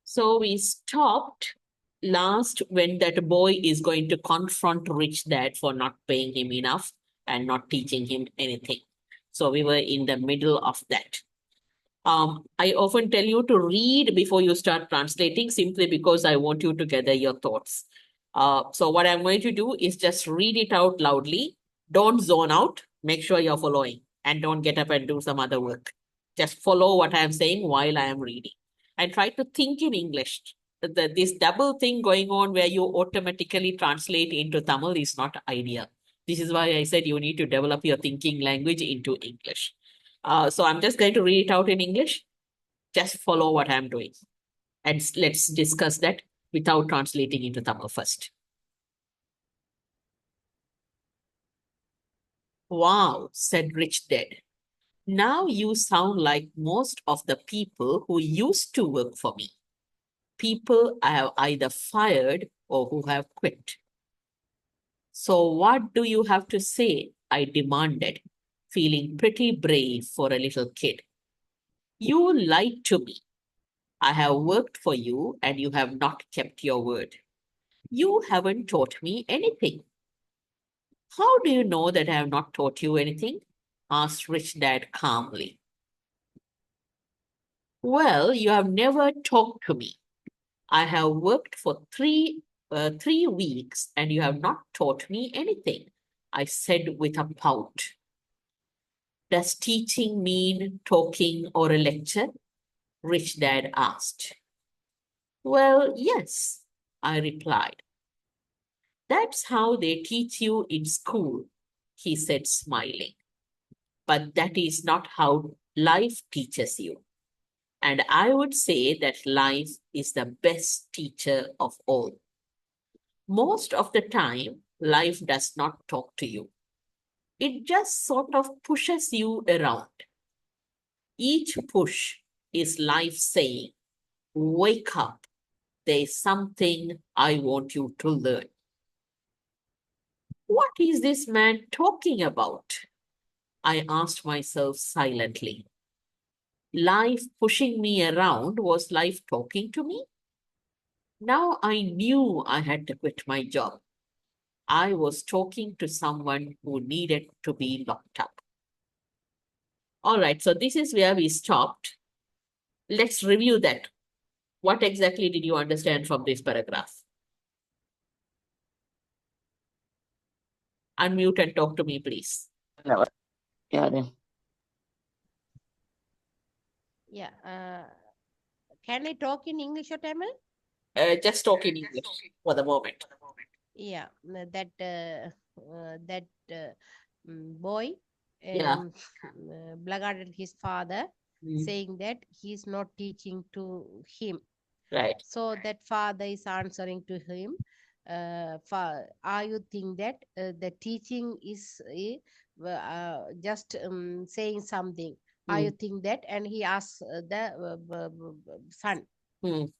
So we stopped last when that boy is going to confront Rich Dad for not paying him enough and not teaching him anything. So we were in the middle of that. I often tell you to read before you start translating simply because I want you to gather your thoughts. So what I'm going to do is just read it out loudly. Don't zone out. Make sure you're following and don't get up and do some other work. Just follow what I'm saying while I am reading and try to think in English. This double thing going on where you automatically translate into Tamil is not ideal. This is why I said you need to develop your thinking language into English. So I'm just going to read it out in English. Just follow what I'm doing. And let's discuss that without translating into Tamil first. Wow, said Rich Dad. Now you sound like most of the people who used to work for me. People I have either fired or who have quit. So what do you have to say? I demanded, feeling pretty brave for a little kid. You lied to me. I have worked for you and you have not kept your word. You haven't taught me anything. How do you know that I have not taught you anything? Asked Rich Dad calmly. Well, you have never talked to me. I have worked for 3 weeks and you have not taught me anything, I said with a pout. Does teaching mean talking or a lecture? Rich Dad asked. Well, yes, I replied. That's how they teach you in school, he said, smiling. But that is not how life teaches you. And I would say that life is the best teacher of all. Most of the time, life does not talk to you. It just sort of pushes you around. Each push is life saying, wake up, there's something I want you to learn. What is this man talking about? I asked myself silently. Life pushing me around was life talking to me? Now I knew I had to quit my job. I was talking to someone who needed to be locked up. All right, so this is where we stopped. Let's review that. What exactly did you understand from this paragraph? Unmute and talk to me, please. Never. Yeah, then. Yeah. Can I talk in English or Tamil? Just talk in English for the moment. Yeah. That boy Yeah. blackguarded his father, Mm, saying that he's not teaching to him. right. So that father is answering to him. Are you think that the teaching is just saying something? Are you Mm, think that? And he asks the son. mm,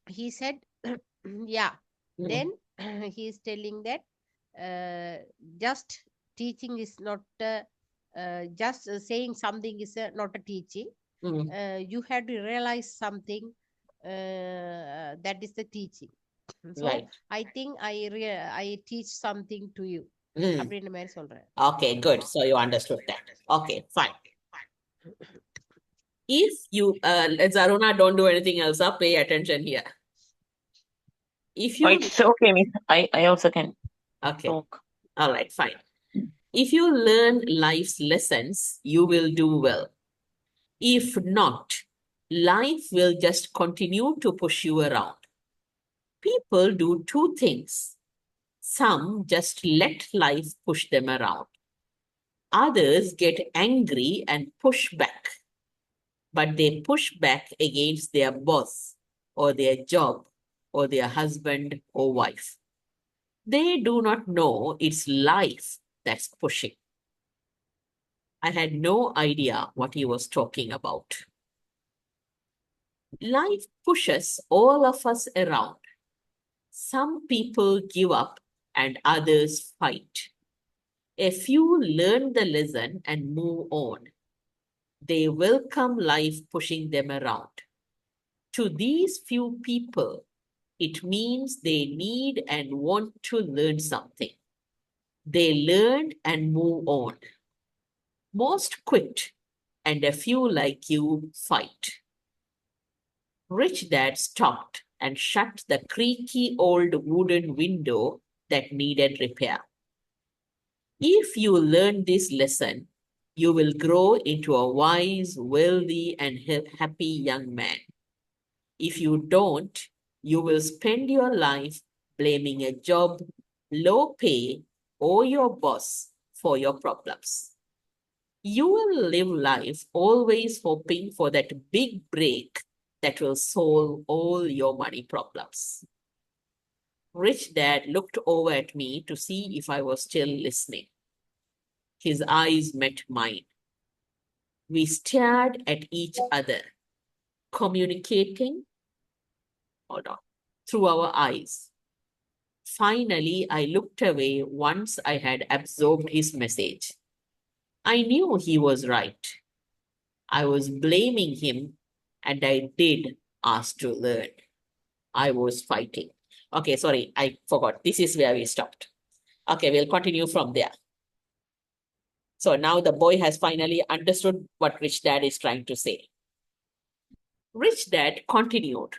He said, yeah. mm, Then he is telling that just teaching is not just saying something is not a teaching. mm, You have to realize something, that is the teaching. So right. I think I teach something to you. Mm. அப்படின்னு மாதிரி சொல்றேன். Okay, good. So you understood that. Okay, fine. If you, Zaruna, don't do anything else, pay attention here. If Oh, you, it's okay, miss. I also can okay, talk. all right, fine. If you learn life's lessons, you will do well. If not, life will just continue to push you around. People do two things. Some just let life push them around. Others get angry and push back, but they push back against their boss or their job or their husband or wife. They do not know it's life that's pushing. I had no idea what he was talking about. Life pushes all of us around. Some people give up and others fight. A few learn the lesson and move on. They welcome life pushing them around. To these few people, it means they need and want to learn something. They learn and move on. Most quit, and a few like you fight. Rich Dad stopped and shut the creaky old wooden window that needed repair. If you learn this lesson, you will grow into a wise, wealthy, and happy young man. If you don't, you will spend your life blaming a job, low pay, or your boss for your problems. You will live life always hoping for that big break that will solve all your money problems. Rich Dad looked over at me to see if I was still listening. His eyes met mine. We stared at each other, communicating through our eyes. Finally, I looked away once I had absorbed his message. I knew he was right. I was blaming him, and I did ask to learn. I was fighting. Okay, sorry, I forgot. This is where we stopped. Okay, we'll continue from there. So now the boy has finally understood what Rich Dad is trying to say. Rich Dad continued,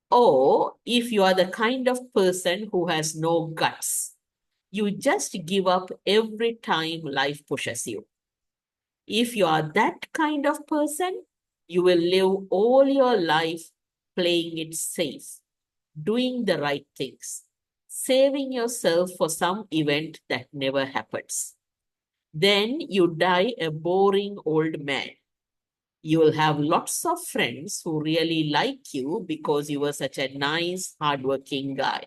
"Oh, if you are the kind of person who has no guts, you just give up every time life pushes you. If you are that kind of person, you will live all your life playing it safe, doing the right things, saving yourself for some event that never happens. Then you die a boring old man. You will have lots of friends who really like you because you were such a nice, hardworking guy.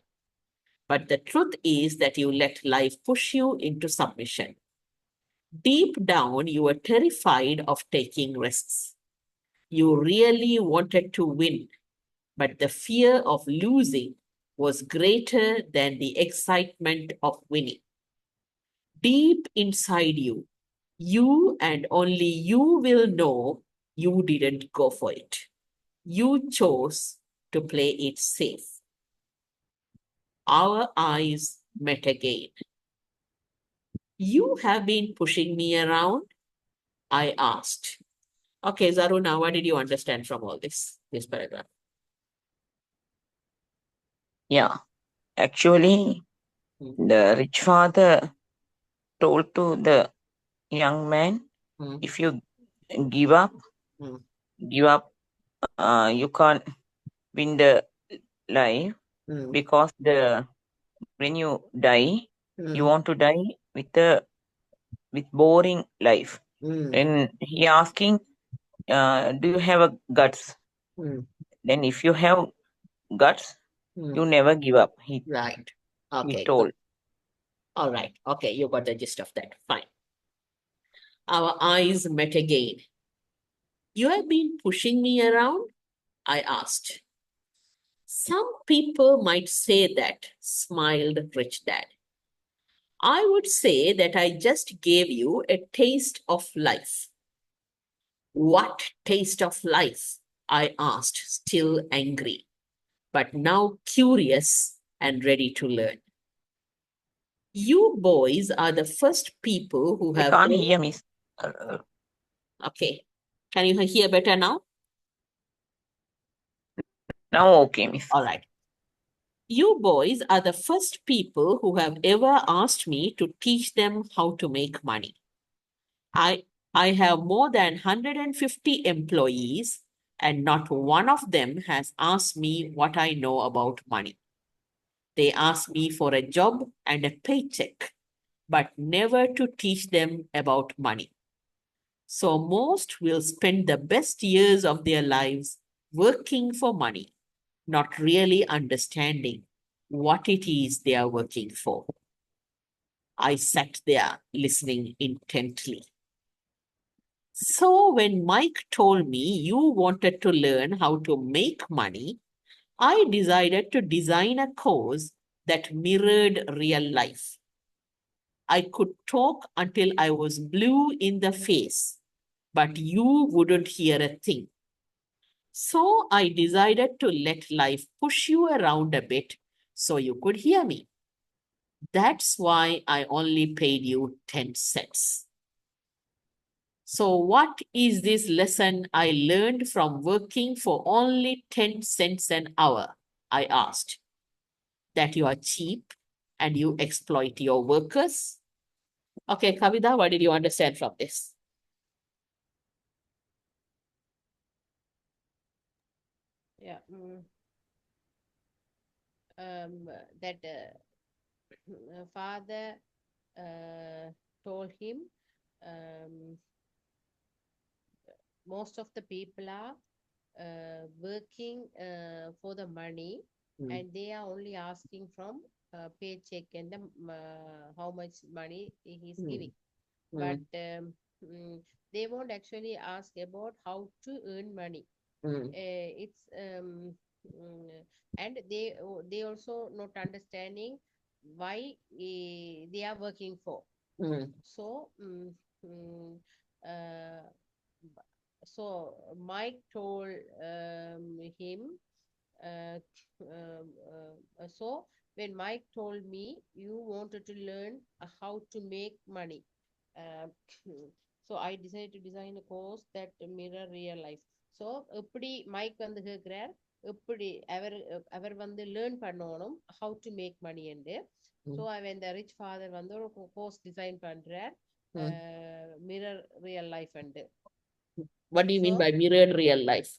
But the truth is that you let life push you into submission. Deep down, you were terrified of taking risks. You really wanted to win, but the fear of losing was greater than the excitement of winning. Deep inside you, you and only you will know you didn't go for it. You chose to play it safe." Our eyes met again. "You have been pushing me around?" I asked. Okay, Zaruna, what did you understand from all this paragraph? Yeah. Actually, Hmm. the rich father told to the young man, Hmm. if you give up, Hmm. you can't win the life Hmm. because when you die, you Hmm. want to die with boring life. Hmm. And he asking, do you have a guts? Hmm. Then if you have guts, Hmm. you never give up. He Right. Okay, good. told. All right. Okay, you got the gist of that. Fine. Our eyes met again. "You have been pushing me around?" I asked. "Some people might say that," smiled Rich Dad. "I would say that I just gave you a taste of life." "What taste of life?" I asked, still angry, but now curious and ready to learn. "You boys are the first people who I have. can't hear me. Okay. Can you hear better now? Now okay, miss. All right. "You boys are the first people who have ever asked me to teach them how to make money. I, I have more than 150 employees, and not one of them has asked me what I know about money. They ask me for a job and a paycheck, but never to teach them about money. So most will spend the best years of their lives working for money, not really understanding what it is they are working for." I sat there listening intently. So when Mike told me you wanted to learn how to make money, I decided to design a course that mirrored real life. I could talk until I was blue in the face, but you wouldn't hear a thing. So I decided to let life push you around a bit so you could hear me. That's why I only paid you 10 cents. So, what is this lesson I learned from working for only 10 cents an hour? I asked. That you are cheap and you exploit your workers? Okay, Kavita, what did you understand from this? Yeah. That father told him um, most of the people are working for the money, Mm, and they are only asking from paycheck and the, how much money he's mm, giving. But mm, mm, they won't actually ask about how to earn money. mm, It's and they also not understanding why they are working for. mm, So uh, so Mike told him uh, so when Mike told me you wanted to learn how to make money, uh, so I decided to design a course that mirror real life. So எப்படி mic வந்து கேட்கிறார், எப்படி அவர் வந்து learn பண்ணணும் how to make money என்று. So mm, அவன் இந்த rich father வந்து ஒரு கோர்ஸ் டிசைன் பண்றார், mm. மிரர் ரியல் லைஃப் அண்டு. What do you so mean by mirrored real life?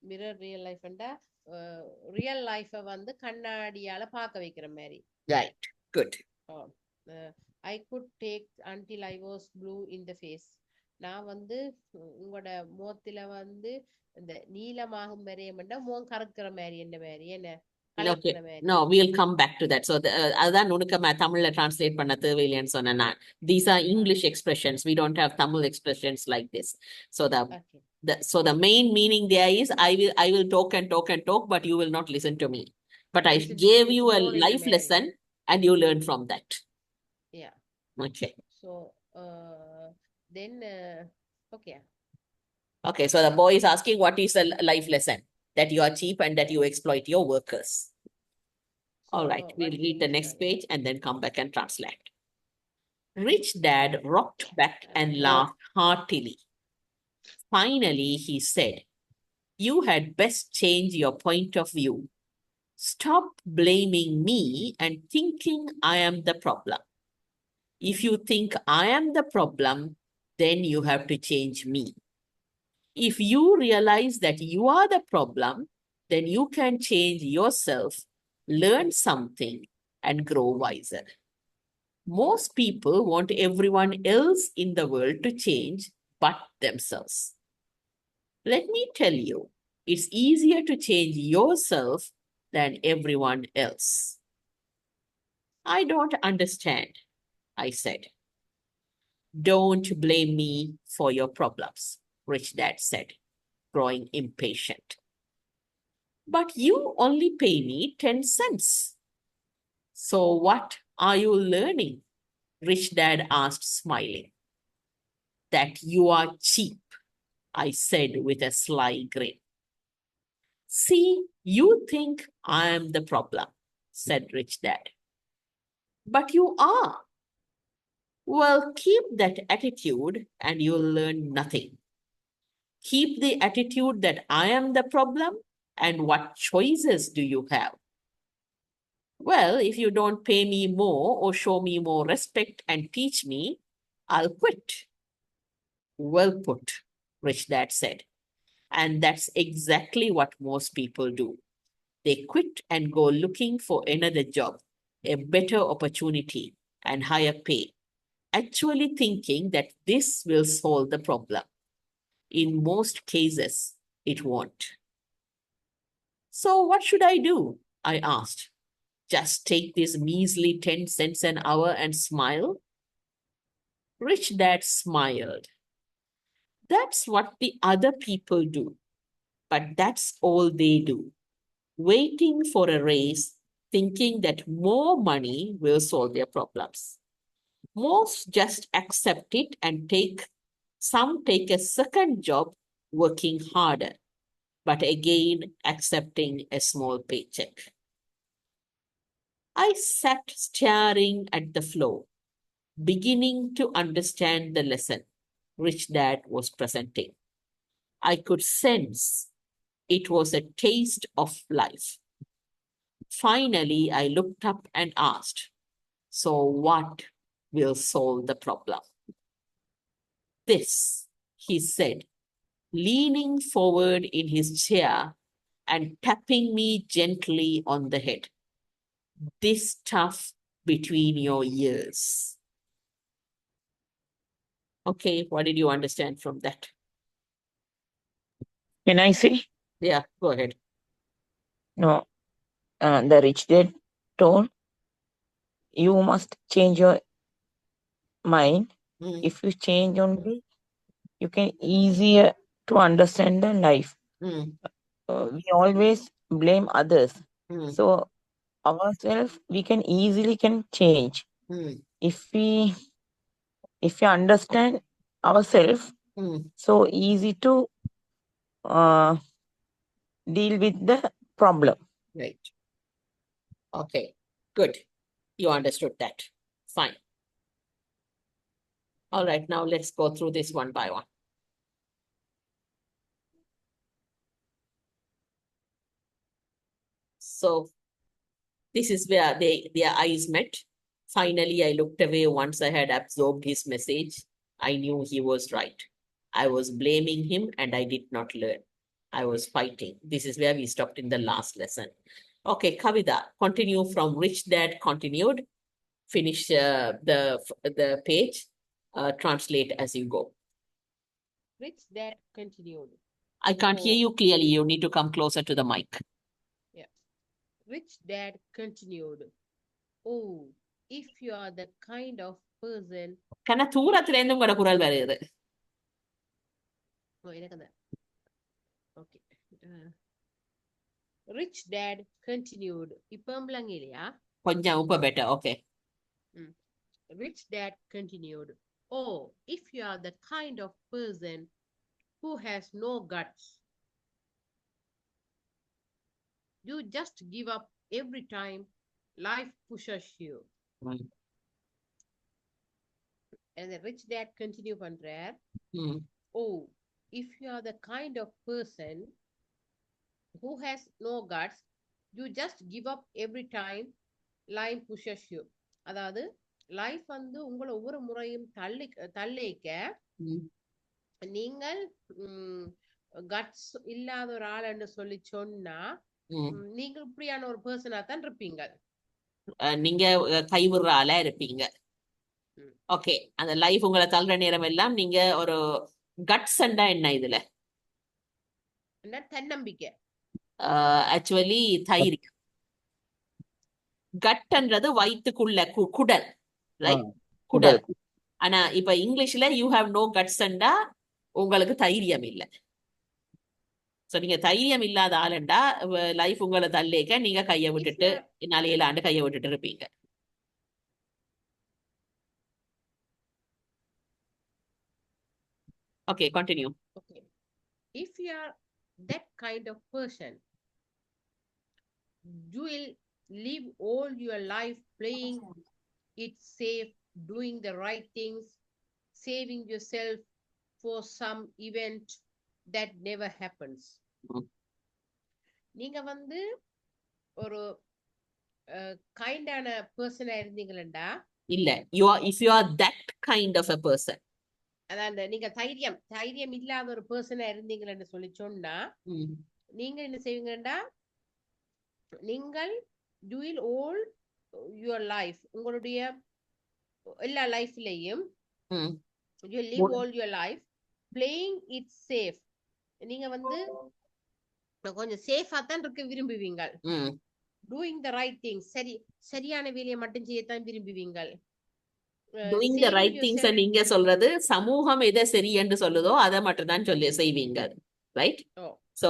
Mirror real life அண்டா ரியல் லைஃபை வந்து கண்ணாடியால பார்க்க வைக்கிற மாதிரி. Right, good. I could take until I was blue in the face. நான் வந்து உங்களோட முகத்துல வந்து இந்த நீலமாகும் வரையமெண்டா முகம் கறக்கிற மாதிரி என்ன மாதிரி என்ன Okay, கலைக்கிற மாதிரி. no, we'll come back to that. So, அதான் உனக்கு தமிழ்ல translate பண்ண தேவையில்லைன்னு சொன்னேன் நான். These are English expressions. We don't have Tamil expressions like this. So okay the main meaning there is I will talk and talk and talk, but you will not listen to me. But I listen to gave me you a story life மாதிரி. lesson and you learn from that. Yeah Okay. So then okay. Okay, so the boy is asking what is a life lesson? That you are cheap and that you exploit your workers. All right, we'll read the next page and then come back and translate. Rich Dad rocked back and laughed heartily. Finally, he said, "You had best change your point of view. Stop blaming me and thinking I am the problem. If you think I am the problem, then you have to change me. If you realize that you are the problem, then you can change yourself, learn something, and grow wiser." Most people want everyone else in the world to change but themselves. Let me tell you, it's easier to change yourself than everyone else. I don't understand, I said. Don't blame me for your problems, Rich Dad said, growing impatient. But you only pay me 10 cents. So what are you learning? Rich Dad asked, smiling. That you are cheap, I said with a sly grin. See, you think I am the problem, said Rich Dad. But you are. Well, keep that attitude and you'll learn nothing. Keep the attitude that I am the problem, and what choices do you have? Well, if you don't pay me more or show me more respect and teach me, I'll quit. Well put, Rich Dad said. And that's exactly what most people do. They quit and go looking for another job, a better opportunity, and higher pay, actually thinking that this will solve the problem. In most cases, it won't. So, what should I do? I asked. Just take this measly 10 cents an hour and smile? Rich Dad smiled. That's what the other people do, but that's all they do. Waiting for a raise, thinking that more money will solve their problems. Most just accept it and some take a second job working harder. but again accepting a small paycheck. I sat staring at the floor, beginning to understand the lesson Rich Dad was presenting. I could sense it was a taste of life. Finally, I looked up and asked, "So, what will solve the problem?" "This," he said, leaning forward in his chair and tapping me gently on the head. "This stuff between your ears." Okay, what did you understand from that? Can I say? Yeah, go ahead. No. The rich dad told you must change your mind. Mm, If you change only, you can easier to understand the life. mm, We always blame others. mm, So ourselves we can easily can change. mm, If we understand ourselves, mm. so easy to uh, deal with the problem. Right. Okay, good. You understood that. Fine. All right, now let's go through this one by one. So this is where their eyes met. Finally, I looked away once I had absorbed his message. I knew he was right. I was blaming him and I did not learn. I was fighting. This is where we stopped in the last lesson. Okay, Kavita, continue from Rich Dad continued. Finish the page. Translate as you go. Rich Dad continued. I can't hear Oh, you clearly. You need to come closer to the mic. yeah. Rich Dad continued. Oh, if you are the kind of person. கண்ணா தூரத்துல இருந்து உங்களோட குரல் வருது. Oh, எனக்கு அந்த okay. Rich Dad continued. இப்ப இல்லையா? கொஞ்சம் இப்ப better. Okay. Rich Dad continued. Oh, if you are the kind of person who has no guts, you just give up every time life pushes you. Mm. And the Rich Dad continue பண்றார். Mm. Oh, if you are the kind of person who has no guts, you just give up every time life pushes you. அதாவது life வந்து உங்களை ஒவ்வொரு முறையும் தள்ளிக்க Mm. நீங்கள் cuts இல்லாத ஒரு ஆள் என்று சொல்லி சொன்னா Mm. நீங்கள் இப்படியான ஒரு பர்சனா தான் இருப்பீங்க. நீங்க கைவிடுற ஆளா இருப்பீங்க. ஓகே, அந்த லைஃப் உங்களை தள்ளுற நேரம் எல்லாம் நீங்க ஒரு கட்ஸ் என்ன இதுல தன்னம்பிக்கை. ஆக்சுவலி தைரியம். கட்ன்றது வயிற்றுக்குள்ள குடல், ரைட்? குடல். ஆனா இப்ப இங்கிலீஷ்ல யூ ஹாவ் நோ கட்ஸ் உங்களுக்கு தைரியம் இல்லை. சோ நீங்க தைரியம் இல்லாத ஆளுண்டா லைஃப் உங்களை தள்ளிக்க நீங்க கையை விட்டுட்டு நாளையில ஆண்டு கையை விட்டுட்டு இருப்பீங்க. Okay, continue. Okay. If you are that kind of person, you will live all your life playing it safe, doing the right things, saving yourself for some event that never happens. நீங்க வந்து ஒரு கைண்டான பர்சனா இருந்தீங்களா? இல்ல, if you are that kind of a person, அதாவது நீங்க தைரியம் இல்லாத ஒரு பர்சனா இருந்தீங்கன்னு சொல்லி சொன்னா நீங்க என்ன செய்வீங்கடா, நீங்கள் do it all your life, உங்களுடைய எல்லா லைஃப்லயும் you live all your life playing it safe. நீங்க வந்து கொஞ்சம் சேஃபா தான் இருக்க விரும்புவீங்க. doing the right things, சரியான வேலையை மட்டும் செய்யத்தான் விரும்புவீங்க. doing the right things நீங்க சொல்றது சமூகம் எதை சரி என்று சொல்லுதோ அதை மட்டும் தான் சொல்லி செய்வீங்க, ரைட்? சோ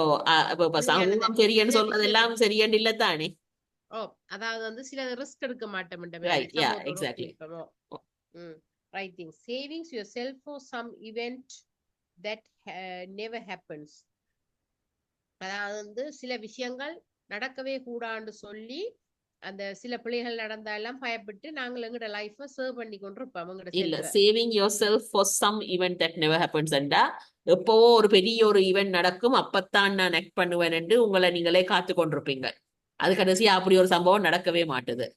சமூகம் சரி என்று சொல்றது எல்லாம் சரியண்டு இல்ல தானே. அதாவது வந்து சில ரிஸ்க் எடுக்க மாட்டோம். Right, yeah, exactly. Right thing, saving yourself for some event that never happens. அதாவது வந்து சில விஷயங்கள் நடக்கவே கூடான்னு சொல்லி அந்த சில பிள்ளைகள் நடந்தாலும் பயப்பட்டு நாங்கள் எங்களோட லைஃப சேவ் பண்ணி கொண்டு இருப்போம் அவங்களோட இல்ல செல்வ. Saving yourself for some event that never happens அண்டா எப்போவோ ஒரு பெரிய ஒரு ஈவெண்ட் நடக்கும் அப்பத்தான் நான் ஆக்ட் பண்ணுவேன் உங்களை நீங்களே காத்து கொண்டிருப்பீங்க. அது கடைசியா அப்படி ஒரு சம்பவம் நடக்கவே மாட்டுது.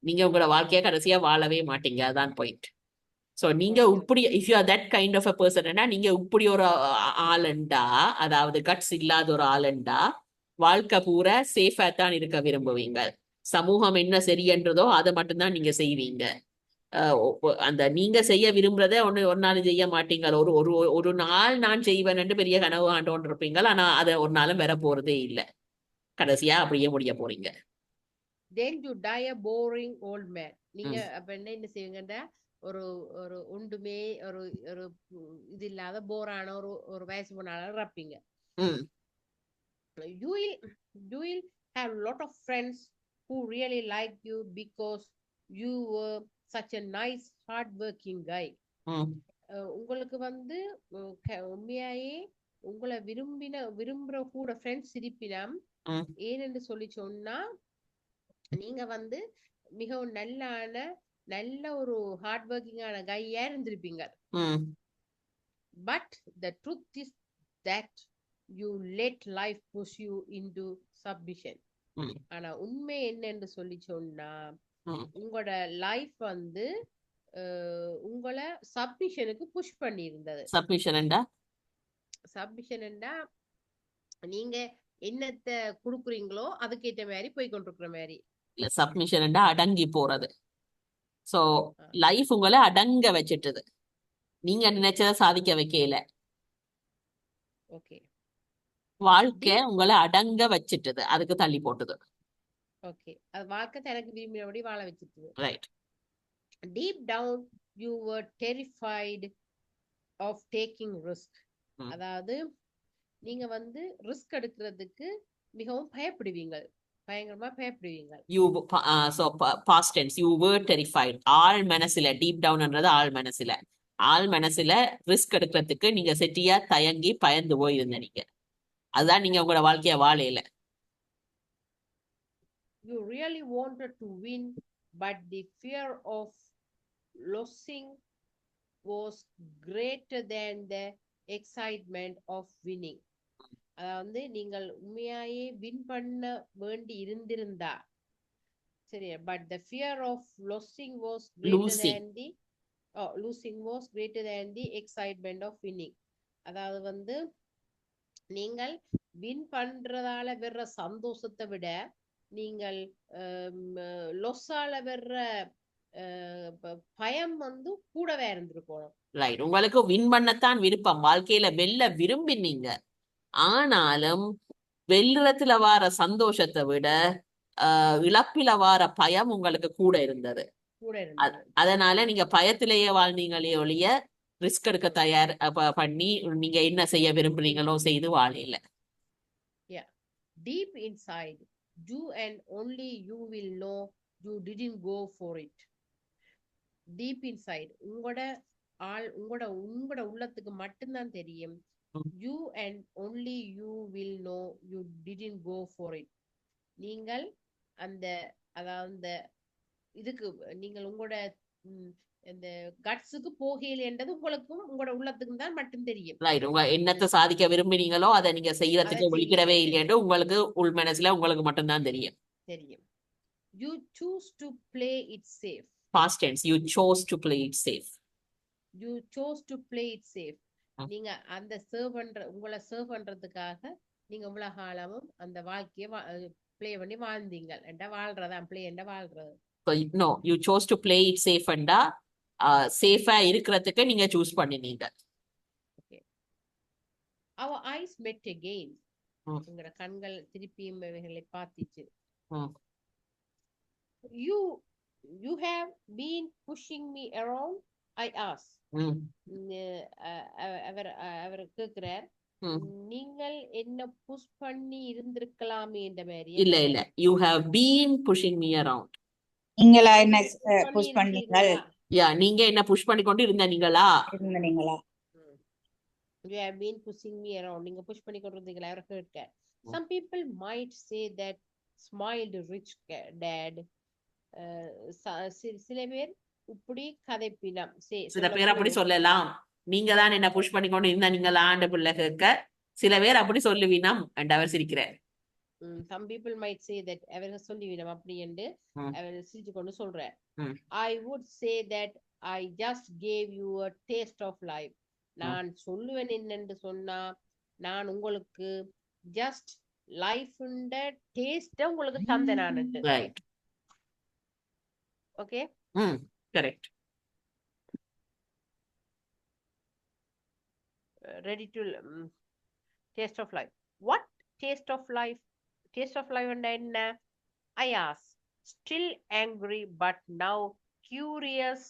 நீங்க உங்களோட வாழ்க்கைய கடைசியா வாழவே மாட்டீங்க. அதான் பாயிண்ட். சோ நீங்க ஓகே இப்படி if you are that kind of a பர்சன்னா நீங்க இப்படி ஒரு ஆளுண்டா, அதாவது கட்ஸ் இல்லாத ஒரு ஆளுண்டா வாழ்க்கை பூரா சேஃபா தான் இருக்க விரும்புவீங்க. சமூகம் என்ன சரியன்றதோ அதை மட்டும்தான் நீங்க செய்வீங்க. அந்த நீங்க செய்ய விரும்புறத ஒரு நாள் செய்ய மாட்டீங்க. ஒரு ஒரு ஒரு நாள் நான் செய்வேன் பெரிய கனவு ஆண்டோன்னு இருப்பீங்க. ஆனா அதை ஒரு நாளும் வர போறதே இல்லை. கடைசியா அப்படியே முடிய போறீங்க. then you die a boring old man. நீங்க ம், அப்ப என்ன செய்வீங்கன்னா ஒரு ஒரு ஒன்றுமே ஒரு ஒரு இது இல்லாத போரான ஒரு வயசு போனால இருப்பீங்க. ம், you will you will have a lot of friends who really like you because you were such a nice hard working guy. ம், உங்களுக்கு வந்து உண்மையாயே உங்களை விரும்புற கூட ஃப்ரெண்ட்ஸ் இருப்பினம். ம், ஏனென்று சொல்லி சொன்னா நீங்க வந்து மிகவும் நல்ல ஒரு ஹார்ட் ஒர்க்கிங்கான கையா இருந்திருப்பீங்க. ம். But the truth is that you let life push you into submission. ம், ஆனா உண்மை என்னன்னு சொல்லி சொன்னா ம். உங்களோட லைஃப் வந்து உங்களை சப்மிஷனுக்கு புஷ் பண்ணி இருந்தது. சப்மிஷன்டா சப்மிஷன்டா நீங்க என்னத்தை குடுக்குறீங்களோ அதுக்கேற்ற மாதிரி போய் கொண்டிருக்கிற மாதிரி. இல்ல சப்மிஷன்டா அடங்கி போறது. சோ ஆ, லைஃப் உங்களை அடங்க வச்சிட்டுது. நீங்க நினைச்சதை சாதிக்க வைக்கல. ஓகே வாழ்க்கை டீப் உங்களை அடங்க வச்சிட்டுது. அதுக்கு தள்ளி போட்டுது. ஓகே அது வாழ்க்கை தனக்கு விரும்பினபடி வாழ வச்சிட்டு. Right. Deep down you were terrified of taking risk. Hmm. அதாவது நீங்க வந்து ரிஸ்க் எடுக்கிறதுக்கு மிகவும் பயங்கரமா பயப்படுவீங்க. You so past tense you were terrified. ஆள் மனசுல டீப் டவுன்ன்றது ஆள் மனசுல ரிஸ்க் எடுக்கிறதுக்கு நீங்க செட்டியா தயங்கி பயந்து போயிருந்த நீங்க. அதுதான் நீங்க உங்களோட வாழ்க்கைய வாழையில. You really wanted to win, but the fear of losing was greater than the excitement of winning. அதாவது நீங்கள் உண்மையாயே வின் பண்ண வேண்டி இருந்திருந்தா சரியா, but the fear of losing was greater losing. than the losing was greater than the excitement of winning. அதாவது வந்து நீங்கள் win பண்றதால வர்ற சந்தோஷத்தை விட நீங்கள் லொஸ்ஸால வர்ற பயம் வந்து கூடவே இருந்திருக்கணும். ரைட். உங்களுக்கு வின் பண்ணத்தான் விருப்பம். வாழ்க்கையில வெல்ல விரும்பினீங்க. ஆனாலும் வெல்லுறதுல வார சந்தோஷத்தை விட இழப்பில வார பயம் உங்களுக்கு கூட இருந்தது. கூட இருந்தது. அதனால நீங்க பயத்திலேயே வாழ்ந்தீங்களே ஒழிய ரிஸ்க் எடுக்க தயார் பண்ணி நீங்க என்ன செய்ய விரும்புறீங்களோ செய்து வாழையில. Deep inside, you and only you will know you didn't go for it. Deep inside, உங்களோட உள்ளத்துக்கு மட்டும்தான் தெரியும். You and only you will know you didn't go for it. நீங்கள் அதாவது இதுக்கு நீங்கள் உங்களோட இந்த கட்ஸுக்கு போகையில் என்றது உங்களுக்கும் உங்களோட உள்ளத்துக்கும் தான் மட்டும் தெரியும். ரைட். உங்க என்னத்தை சாதிக்க விரும்பினீங்களோ அதை நீங்க செய்யறதுக்கு விழிக்கிடவே இல்லையென்று உங்களுக்கு உள் மனசுல உங்களுக்கு மட்டும்தான் தெரியும். You choose to play it safe. Past tense. You chose to play it safe. You chose to play it safe. நீங்க அந்த உங்களை சர்வ் பண்றதுக்காக நீங்க இவ்வளவு காலமும் அந்த வாழ்க்கைய பிளே பண்ணி வாழ்ந்தீங்க. வாழ்றதான் பிளே என்ற வாழ்றது. No, you chose to play it safe அண்டா சேஃபா இருக்கிறதுக்கு நீங்க choose பண்ணினீங்க. Our eyes met again. உங்களோட கண்கள் திருப்பியும் இவைகளை பார்த்துச்சு. You have been pushing me around, I asked. அவர் கேக்குறார், நீங்கள் என்ன புஷ் பண்ணி இருந்திருக்கலாமே என்ற மாதிரி. இல்ல you have been pushing me around. நீங்களா என்ன புஷ் பண்ணீங்க? நீங்க என்ன புஷ் பண்ணி கொண்டு இருந்தீங்களா? You have been pushing me around. நீங்க புஷ் பண்ணி கொண்டு இருந்தீங்களா? அவர் கேட்டார். Some people might say that smiled rich dad. சில பேர் இப்படி கதைப்பினம் சில பேர் அப்படி சொல்லலாம். நீங்க தான் என்ன புஷ் பண்ணி கொண்டு இருந்தா நீங்கள் ஆண்ட பிள்ளை கேட்க சில பேர் அப்படி சொல்லுவீனம் என்று அவர் சிரிக்கிறார். some people might say that அவர் சொல்லுவீனம் அப்படி என்று அவர் சிரிச்சு கொண்டு சொல்றார். I would say that I just gave you a taste of life. நான் சொல்லுவேன் என்னன்னு சொன்னா நான் உங்களுக்கு ஜஸ்ட் லைஃப் டேஸ்ட் உங்களுக்கு தந்தேன் நான். Right. Okay. Correct. Ready to taste of life. What taste of life? Taste of life and then I asked. Still angry but now curious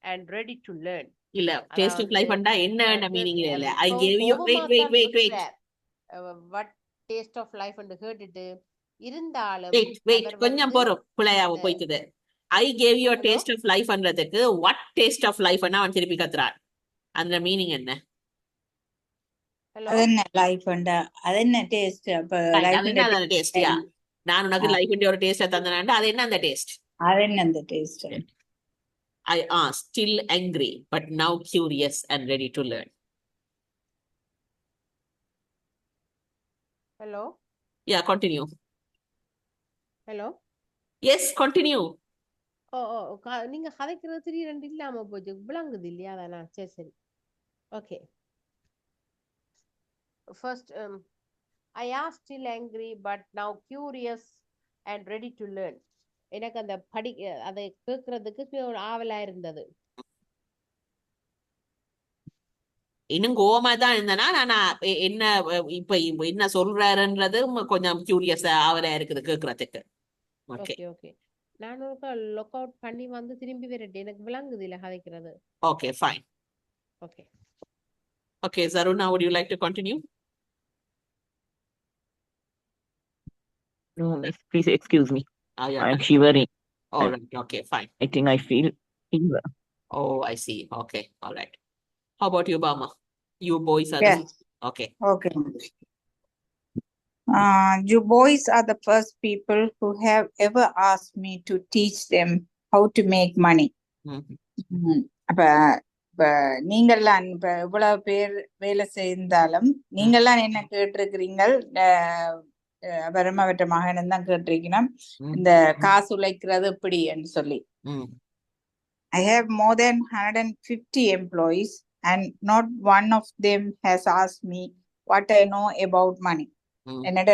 and ready to learn. இல்ல taste of life anda என்ன meaning இல்ல. I gave you wait. What taste of life and கேட்டுட்டு இருந்தாலும் wait கொஞ்சம் பொறும் புளையாவ போய்க்குது. I gave you a taste of life அன்றதுக்கு what taste of life ன்னா அவன் திருப்பி கத்துறான். அந்த மீனிங் என்ன? அதென்ன லைஃப் அண்டா அதென்ன டேஸ்ட் அப்ப லைஃப் என்ன டேஸ்டியா? நான் உனக்கு லைஃப் ஒரு டேஸ்ட் தந்தேனா அது என்ன அந்த டேஸ்ட்? அதென்ன அந்த taste? I asked, still angry but now curious and ready to learn. Hello? Yeah, continue. Hello? Yes, continue. நீங்க கதைக்கிறது திடீரென்று இல்லாம போச்சு விளங்குது இல்லையா? அதானா சரி okay. First I asked still angry but now curious and ready to learn. எனக்கு அந்த அதை கேட்கறதுக்கு ஆவலா இருந்தது. இன்னும் கோவமா தான் இருந்தனா நான் என்ன இப்ப என்ன சொல்றாருன்றது கொஞ்சம் கியூரியஸா ஆவலா இருக்குது கேட்கறதுக்கு. Okay okay. நான் ஒரு லாக் அவுட் பண்ணி வந்து திரும்பி வரட்டேன். எனக்கு விளங்குது இல்ல கதைக்கிறது. Okay, fine. Okay. Okay, Zaruna, would you like to continue? No, please excuse me. Yeah. I'm shivering. All right. Okay, fine. I think I feel fever. Oh, I see. Okay. All right. How about you, Bama? You boys are Yes. Okay. Okay. You boys are the first people who have ever asked me to teach them how to make money. அப்ப நீங்கள்லாம் இப்ப இவ்வளவு பேர் வேலை செய்தாலும் நீங்கள்லாம் என்ன கேட்டிருக்கிறீங்கள்? அவற்ற மகன் தான் கேட்டிருக்கணும் இந்த காசு உழைக்கிறது எப்படி என்று சொல்லி. I have more than 150 employees and not one of them has asked me what I know about money. என்னோட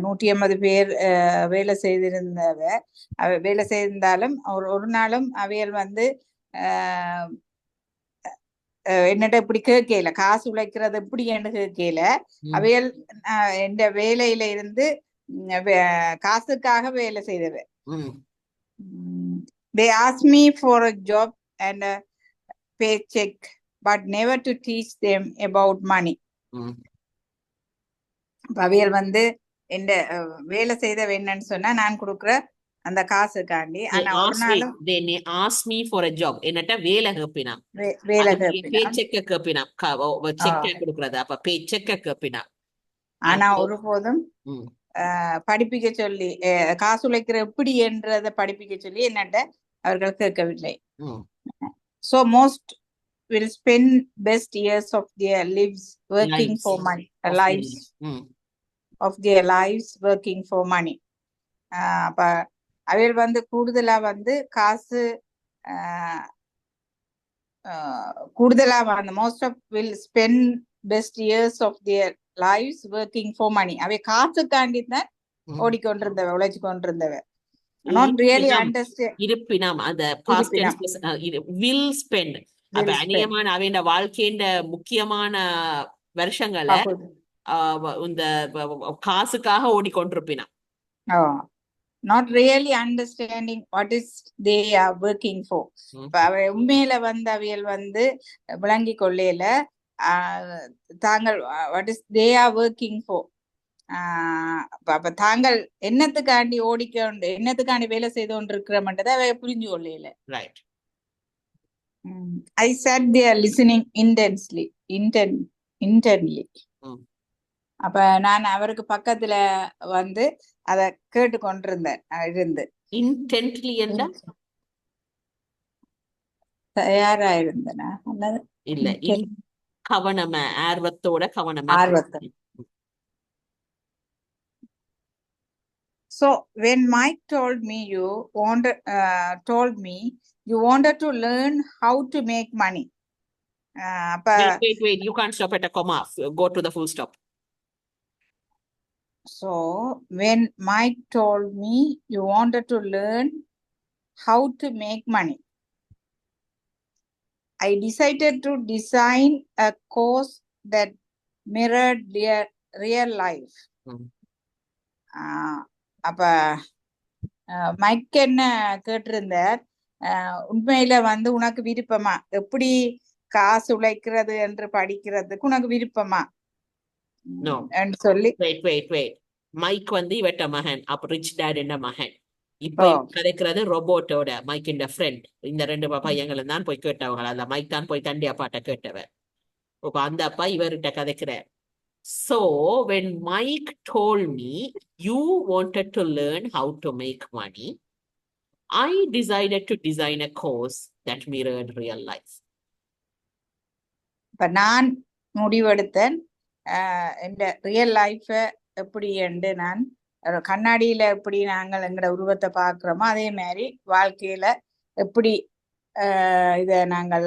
150 பேர் வேலை செய்திருந்தாலும் ஒரு நாளும் அவையல் வந்து என்னட்ட இப்படி கேட்கல, காசு உழைக்கிறது எப்படி என்று கேட்கல. அவையல் எந்த வேலையில இருந்து காசுக்காக வேலை செய்தவ. They asked me for a job and a paycheck but never to teach them about money. அவையல் வந்து எந்த வேலை செய்தவ என்னன்னு சொன்னா நான் கொடுக்குற அந்த காசுக்காண்டி. ஆனா ஒரு நாளும் they asked me for a job என்னட்ட வேலை கேப்பினா paycheck கேப்பினா செக் கொடுக்கறது அப்ப paycheck கேப்பினா. ஆனா ஒருபோதும் படிப்பிக்க சொல்லி காசு உழைக்கிற எப்படி என்றதை படிப்பிக்க சொல்லி என்னட்ட அவர்கள் கேட்கவில்லை. So most will spend best years of their lives working for money, of their lives working for money. அப்ப அவைகள் வந்து கூடுதலா வந்து காசு கூடுதலா வந்து most of will spend best years of their lives working for money. அவை காசுக்காண்டி தான் ஓடிக்கொண்டிருந்தவ உழைச்சு கொண்டிருந்தவ. Not really understand. இருப்பினம் அந்த past tense will spend. அப்ப அநியமான அவையோட வாழ்க்கையோட முக்கியமான வருஷங்களை இந்த காசுக்காக ஓடிக்கொண்டிருப்பினா. Not really understanding what is they are working for. உண்மையில வந்து அவையல் வந்து விளங்கி கொள்ளையில தாங்கள் what is they are working for. அப்ப தாங்கள் என்னத்துக்காண்டி என்னத்துக்காண்டி வேலை செய்து கொண்டிருக்கிறோம்ன்றதை அவை புரிஞ்சு கொள்ளையில. Right. I sat there listening intently. அப்ப நான் அவருக்கு பக்கத்துல வந்து அத கேட்டு கொண்டிருந்தேன் இருந்து Intently என்றா தயாரா இருந்தேனா அல்லது இல்ல கவனமா ஆர்வத்தோட கவனமா ஆர்வத்தை. So when Mike told me you wanted to learn how to make money. அப்ப wait, you can't stop at a comma. Go to the full stop. so when Mike told me you wanted to learn how to make money, I decided to design a course that mirrored real life. அப்ப mic என்ன கேட்டிருந்தார், உண்மையில வந்து உனக்கு விருப்பமா எப்படி காசு உழைக்கிறது என்று படிக்கிறதுக்கு உனக்கு விருப்பமா No. என்று சொல்லி Wait. மைக் வந்து இவட்ட மகன் அப்ப ரிச் டேட் என்ற மகன் இப்ப கதைக்கிறது ரோபோட்டோட மைக் இந்த ஃப்ரெண்ட் இந்த ரெண்டு பையங்களும் தான் போய் கேட்டவங்க அந்த மைக் தான் போய் தண்டி அப்பாட்ட கேட்டவர் இப்ப அந்த அப்பா இவர்கிட்ட கதைக்கிறார். So when Mike told me you wanted to learn how to make money, I decided to design a course that mirrored real life. இப்ப நான் முடிவெடுத்தேன் இந்த ரியல் லைஃப எப்படி என்று நான் கண்ணாடியில எப்படி நாங்கள் எங்களோட உருவத்தை பார்க்கிறோமோ அதே மாதிரி வாழ்க்கையில எப்படி இத நாங்கள்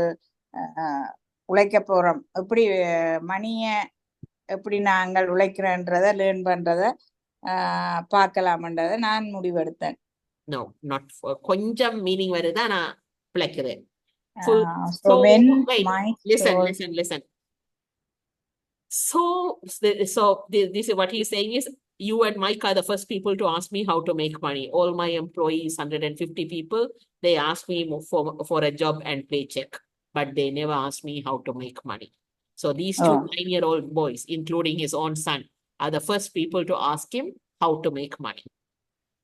உழைக்க போறோம், எப்படி மணிய எப்படி நாங்கள் உழைக்கிறோன்றத லேர்ன் பண்றத பார்க்கலாம்ன்றத நான் முடிவெடுத்தேன். No, not கொஞ்சம் மீனிங் வருதா நான் பிழைக்கிறேன். So when listen. So this is what he's saying is you and Mike are the first people to ask me how to make money. All my employees, 150 people, they ask me for a job and paycheck, but they never ask me how to make money. So these two 9-year-old boys, including his own son, are the first people to ask him how to make money.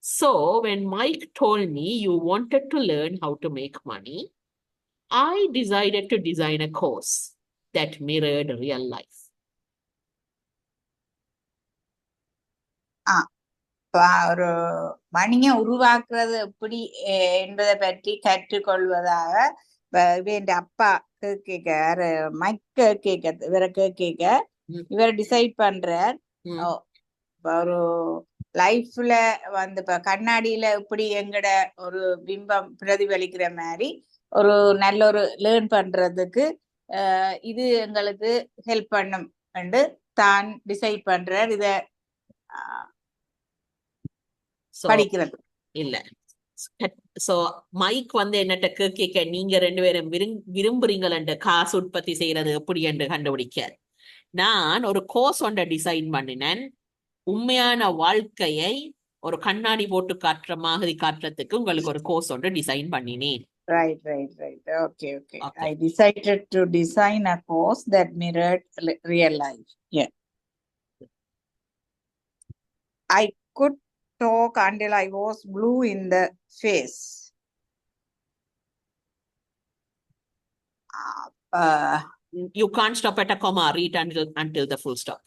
So when Mike told me you wanted to learn how to make money, I decided to design a course that mirrored real life. ஒரு மணியை உருவாக்குறது எப்படி என்பதை பற்றி கற்றுக்கொள்வதாக என் அப்பா கேட்க மைக்க கேட்க இவரை கேட்க இவர் டிசைட் பண்றார் ஒரு லைஃப்ல வந்து இப்ப கண்ணாடியில எப்படி எங்கட ஒரு பிம்பம் பிரதிபலிக்கிற மாதிரி ஒரு நல்ல ஒரு லேர்ன் பண்றதுக்கு இது எங்களுக்கு ஹெல்ப் பண்ணும் என்று தான் டிசைட் பண்றார் இத படிக்கிறது இல்ல. சோ மைக் வந்து என்னட்ட கேட்க நீங்க ரெண்டு பேரும் விரும்புறீங்கள காசு உற்பத்தி செய்யறது எப்படி என்று கண்டுபிடிக்க நான் ஒரு கோர்ஸ் ஒன்றை டிசைன் பண்ணினேன். உண்மையான வாழ்க்கையை ஒரு கண்ணாடி போட்டு காட்டுற மாதிரி காட்டுறதுக்கு உங்களுக்கு ஒரு கோர்ஸ் ஒன்று டிசைன் பண்ணினேன். Right. Okay. I decided to design a course that mirrored real life. Yeah. I could talk until I was blue in the face. You can't stop at a comma. Read until the full stop.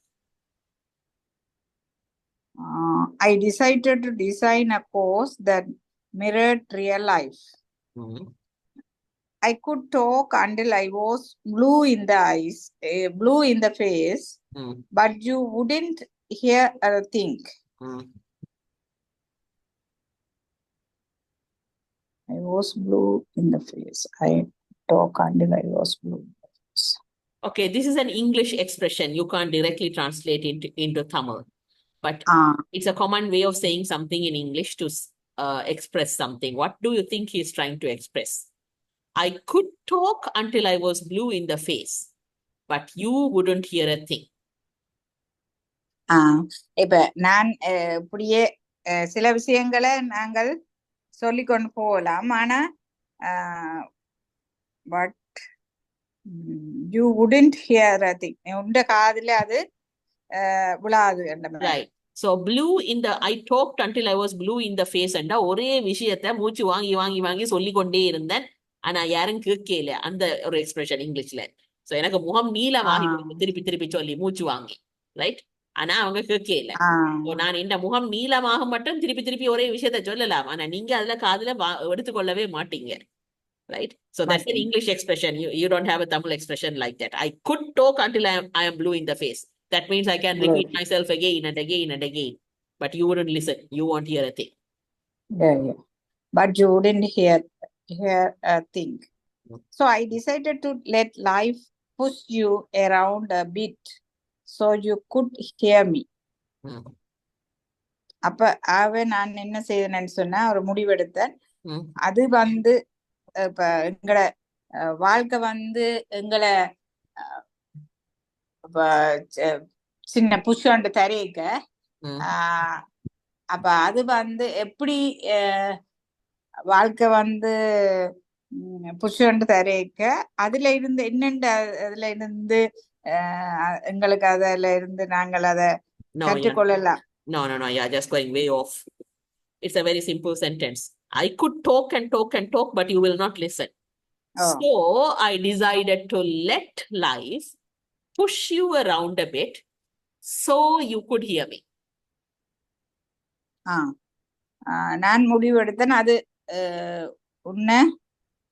I decided to design a course that mirrored real life. I could talk until I was blue in the eyes, blue in the face, but you wouldn't hear or think. I was blue in the face. I talk until I was blue in the face. Okay, this is an English expression. You can't directly translate into Tamil, but it's a common way of saying something in English to express something. What do you think he's trying to express? I could talk until I was blue in the face, but you wouldn't hear a thing. இப்ப நான் இப்படியே சில விஷயங்களை நாங்கள் சொல்லிக்கொண்டு போகலாம், ஆனா but you wouldn't here a thing. உண்ட காதுல அது விழாது. Right. So blue in the I talked until I was blue in the face and ஒரே விஷயத்தை மூச்சு வாங்கி சொல்லிக்கொண்டே இருந்தேன், ஆனா யாரும் கேட்கல அந்த ஒரு எக்ஸ்பிரஷன் இங்கிலீஷ்ல. சோ எனக்கு முகம் நீளமாகி திருப்பி சொல்லி மூச்சு வாங்கி. ரைட். ஆனா அவங்க கேட்கல. ஆஹ் நான் இந்த முகம் நீளமாக மட்டும் திருப்பி திருப்பி ஒரே விஷயத்த சொல்லலாம். ஆனா நீங்க அதுல காதுல எடுத்துக்கொள்ளவே மாட்டீங்க. Right? So that's an மாட்டேன். English expression. You don't have a Tamil expression like that. I could talk until I am blue in the face. That means I can repeat myself again and again and again. But you wouldn't listen. You won't hear a thing. Yeah. But you wouldn't hear a thing. Mm. So I decided to let life push you around a bit so you could hear me. Mm. அப்ப நான் என்ன செய்தேன்னு சொன்னா ஒரு முடிவெடுத்தேன். Mm. அது வந்து இப்ப எங்கட வாழ்க்கை வந்து எங்களை இப்ப சின்ன புஷ் ஒன்று தரையிக்க Mm. அப்ப அது வந்து எப்படி வாழ்க்கை வந்து புஷ் ஒன்று தரையிக்க அதுல இருந்து என்னென்ன அதுல இருந்து எங்களுக்கு அதுல இருந்து நாங்கள் அதை No, கற்றுக்கொள்ளலாம். no, you're just going way off. It's a very simple sentence. I could talk and talk and talk, but you will not listen. Oh. So I decided to let life push you around a bit so you could hear me. நான் முடிவெடுத்தேன் அது உன்னை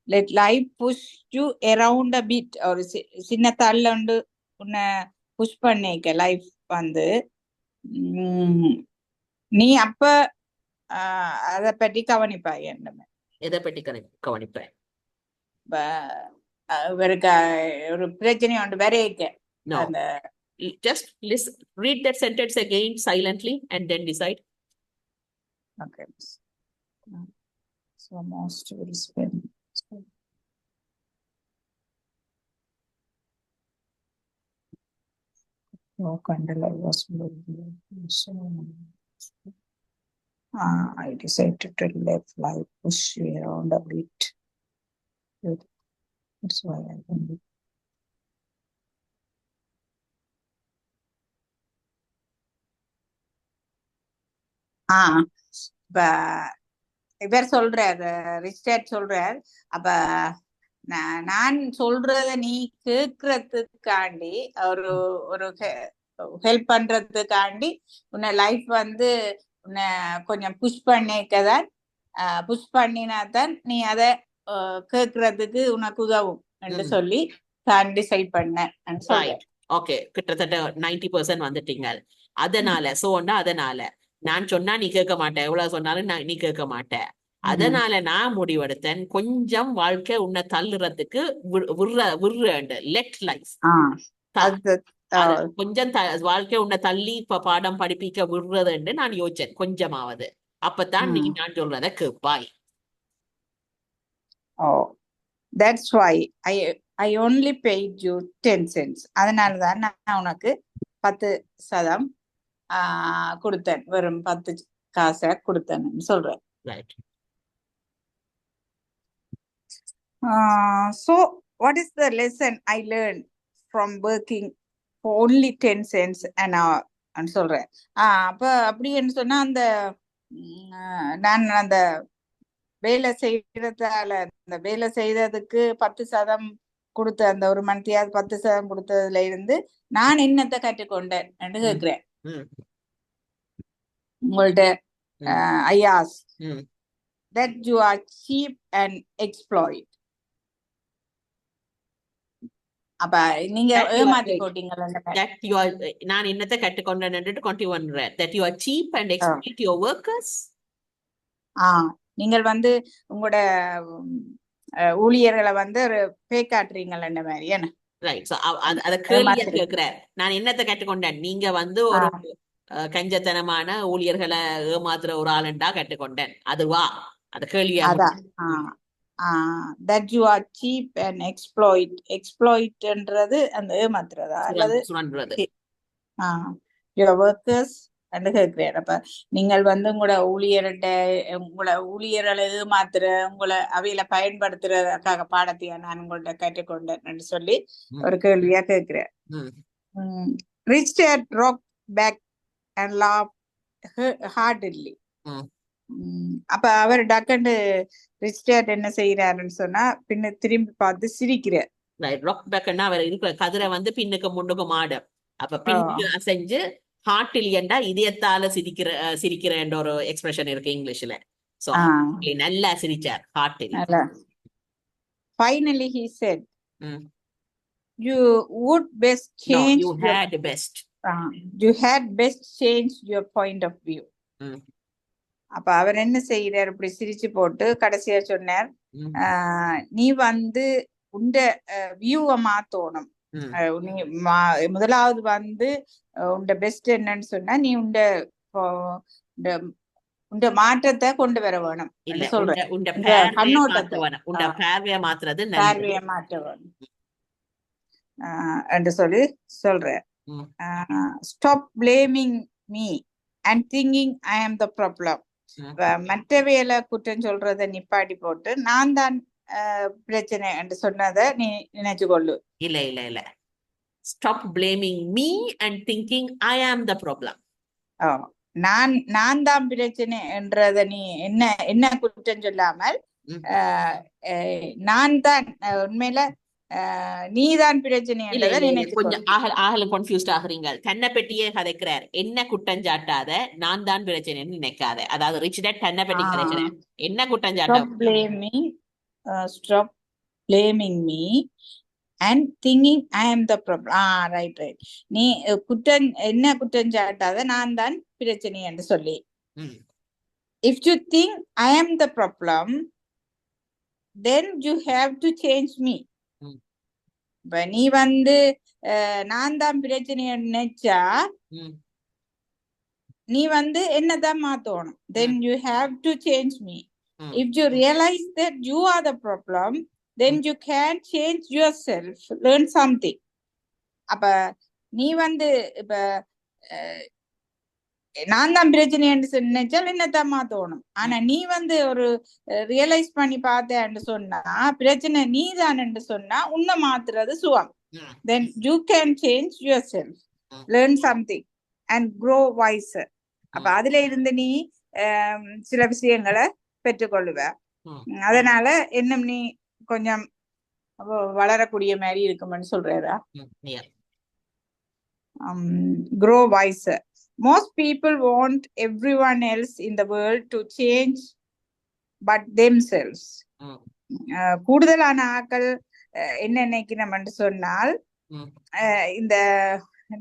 let life push you around a bit ஒரு சின்ன தள்ள உண்டு உன்னை push பண்ணிக்க life வந்து நீ அப்ப அத பற்றி கவனிப்பாய். என்னமே எதை பற்றி கவனிப்பேன்? இவருக்கு ஒரு பிரச்சனை உண்டு வரைக்க. No. Just listen. Read that sentence again silently and then decide. Okay. So most will spend. Walk until I was I decided to let life push you around a bit. That's why I can do. இவர் சொல்றாரு, Richard சொல்றார், அப்ப நான் சொல்றத நீ கேக்குறதுக்காண்டி ஒரு help பண்றதுக்காண்டி உன்னை life வந்து உன்னை கொஞ்சம் புஷ் பண்ணிக்கதான் புஷ் பண்ணினாதான் நீ அதை கேக்குறதுக்கு உனக்கு உதவும் என்று சொல்லி தான் டிசைட் பண்ணேன் சொல்றேன். ஓகே, கிட்டத்தட்ட 90% வந்துட்டீங்க. அதனால அதனால நான் சொன்னா நீ கேட்க மாட்டேன், எவ்வளவு சொன்னாலும் நீ கேட்க மாட்டேன். அதனால நான் முடிவெடுத்தேன் கொஞ்சம் வாழ்க்கை உன்னை தள்ளுறதுக்கு லெட் லைஃப் கொஞ்சம் வாழ்க்கை உன்னை தள்ளி இப்ப பாடம் படிப்பிக்க விடுறதுன்னு நான் யோசிச்சேன் கொஞ்சமாவது. அப்பதான் நீ நான் சொல்றத கேட்பாய். That's why I only paid you 10 cents. அதனாலதான் நான் உனக்கு 10% கொடுத்தேன், வெறும் 10 காசை கொடுத்தேன்னு சொல்றேன். Right. So what is the lesson I learned from working for only 10 cents an hour ன்னு சொல்றேன். அப்ப அப்படின்னு சொன்னா அந்த நான் அந்த வேலை செய்யறதால அந்த வேலை செய்ததுக்கு 10% கொடுத்த அந்த ஒரு மணித்தியாவது 10% கொடுத்ததுல இருந்து நான் என்னத்தை கற்றுக்கொண்டேன் என்று கேட்கிறேன். உங்கள்ட்ட I ask that you are cheap and exploit. அப்ப நீங்க ஏமாத்தி போட்டீங்களா? நான் என்னத்தை கற்றுக்கொண்டேன் that you are cheap and exploit your workers. நீங்கள் வந்து உங்களோட ஊழியர்களை வந்து ஒரு பே காட்டுறீங்கள் என்ன மாதிரி என்ன? ரைட். சோ அத கேள்வியா கேக்குறேன். நான் என்னத்தை கற்றுக்கொண்டேன்? நீங்க வந்து ஒரு கஞ்சத்தனமான ஊழியர்களை ஏமாத்துற ஒரு ஆளுண்டா கற்றுக்கொண்டேன், அதுவா? அத கேள்வியா. that you are cheap and exploitன்றது அந்த ஏமாத்துறதா அல்லது your workers என்று கேட்கிறேன். அப்ப நீங்கள் வந்து உங்களோட ஊழியர்களை ஏமாத்துற உங்களை அவையில பயன்படுத்துறதுக்காக பாடத்தையா நான் உங்கள்ட்ட கற்றுக்கொண்டேன் என்று சொல்லி ஒரு கேள்வியா கேட்கிறேன். Richard rocked back and laughed heartily. அப்ப அவர் டக்குன்னு ரிச்சர்ட் என்ன செய்யறாருன்னு சொன்னா பின்ன திரும்பி பார்த்து சிரிக்கிறார். ராக் பேக்னா அவர் இருக்கிற கதிரை வந்து பின்னுக்கு முன்னுக்கு மாட, அப்ப பின்னுக்கு அசைஞ்சு ஹார்ட் இல்லையண்டா இதயத்தால சிரிக்கிற ஒரு எக்ஸ்பிரஷன் இருக்கு இங்கிலீஷ்ல. சோ நல்லா சிரிச்சார், ஹார்ட் இல்ல. Finally, he said, Mm. you would best No, change you your, had best. you had best change your point of view. Mm. அப்ப அவர் என்ன செய்யறார், இப்படி சிரிச்சு போட்டு கடைசியா சொன்னார், Mm. நீ வந்து உண்ட வியூவை மாத்தோணும். Mm. நீ முதலாவது வந்து உண்ட பெஸ்ட் என்னன்னு சொன்னா நீ உண்ட மாற்றத்தை கொண்டு வர வேணும் இல்ல, சொல்றேன். உண்ட கண்ணோட்டத்தை பார்வையை மாத்துறது பார்வையை மாற்ற வேணும் என்று சொல்லி சொல்றேன். Stop blaming me and thinking I ஆம் த ப்ராப்ளம். மற்றவையில குற்றம் சொல்றத நிப்பாட்டி போட்டு நான் தான் பிரச்சனை என்று சொன்னதை நீ நினைச்சு கொள்ளு. இல்ல இல்ல இல்ல, stop blaming me and thinking I ஆம் த ப்ராப்ளம். நான் தான் பிரச்சனை என்றத நீ என்ன குற்றம் சொல்லாமல் நான் தான் உண்மையில நீதான் பிரச்சனை என்றதை நினைச்சு. கொஞ்சம் ஆகல கன்ஃபியூஸ்ட் ஆகுறீங்க. தன்னை பற்றியே கதைக்கிறார். என்ன குற்றம் சாட்டாத, நான் தான் பிரச்சனைன்னு நினைக்காத. அதாவது ரிச் டாட் தன்னை பற்றி கதைக்கிறார். என்ன குற்றம் சாட்டாத, stop blaming me and thinking I am the problem. Right. நீ என்ன குற்றம் சாட்டாத, நான் தான் பிரச்சனை என்று சொல்லி. If you think I am the problem, then you have to change me. இப்ப நீ வந்து நான் தான் பிரச்சனை நினைச்சா நீ வந்து என்னதான் மாத்தணும். Then you have to change me. If you realize that you are the problem, then you can change yourself, learn something. அப்ப நீ வந்து இப்ப நான் தான் பிரச்சனை என்று நினைச்சால் என்னதான் மாத்தணும். ஆனா நீ வந்து ஒரு ரியலைஸ் பண்ணி பார்த்தேன்னு சொன்னா பிரச்சனை நீதான் என்று சொன்னா உன்னை மாத்துறது சுகம். Then you can change yourself, learn something and grow wiser. அப்ப அதுல இருந்து நீ சில விஷயங்களை பெற்றுக்கொள்ளுவ. அதனால இன்னும் நீ கொஞ்சம் வளரக்கூடிய மாதிரி இருக்கும்னு சொல்றா. Grow wiser. Most people want everyone else in the world to change but themselves. கூடுதலான ஆக்கள் என்ன நினைக்கணும்னு சொன்னால் இந்த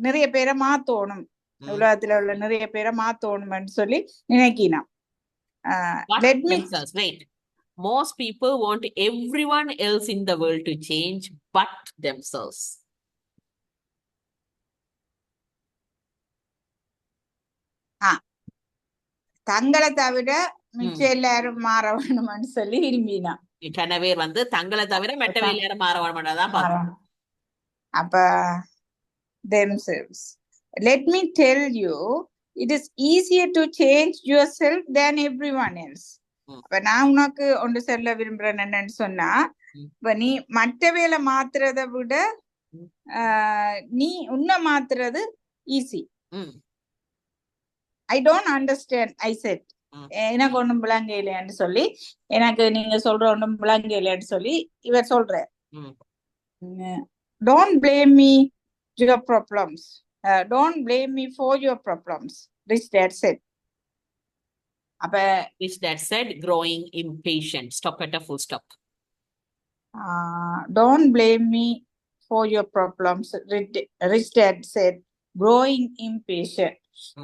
நிறைய பேரை மாத்தோணும், உலகத்துல உள்ள நிறைய பேரை மாத்தோணும்னு சொல்லி நினைக்கணும். Most people want everyone else in the world to change but themselves. தங்களை தவிர மிச்சம் எல்லாரும் மாற வேணும்னு சொல்லி விரும்பினா. இத்தனை பேர் வந்து தங்களை தவிர மற்ற எல்லாரும் மாற வேணும்னு. அப்ப themselves. Let me tell you, it is easier to change yourself than everyone else. அப்ப நான் உனக்கு ஒன்று சொல்ல விரும்புறேன் என்னன்னு சொன்னா, இப்ப நீ மற்றவேளை மாத்துறதை விட நீ உன்னை மாத்துறது easy. I don't understand, I said. எனக்கு ஒண்ணும் விளங்க இல்லையான்னு சொல்லி, எனக்கு நீங்க சொல்ற ஒண்ணும் விளங்க இல்லையான்னு சொல்லி இவர் சொல்ற. Don't blame me your problems. Don't blame me for your problems. Rich Dad said. அப்ப Rich Dad said, growing impatient. Stop at a full stop. Don't blame me for your problems. Rich Dad said, growing impatient.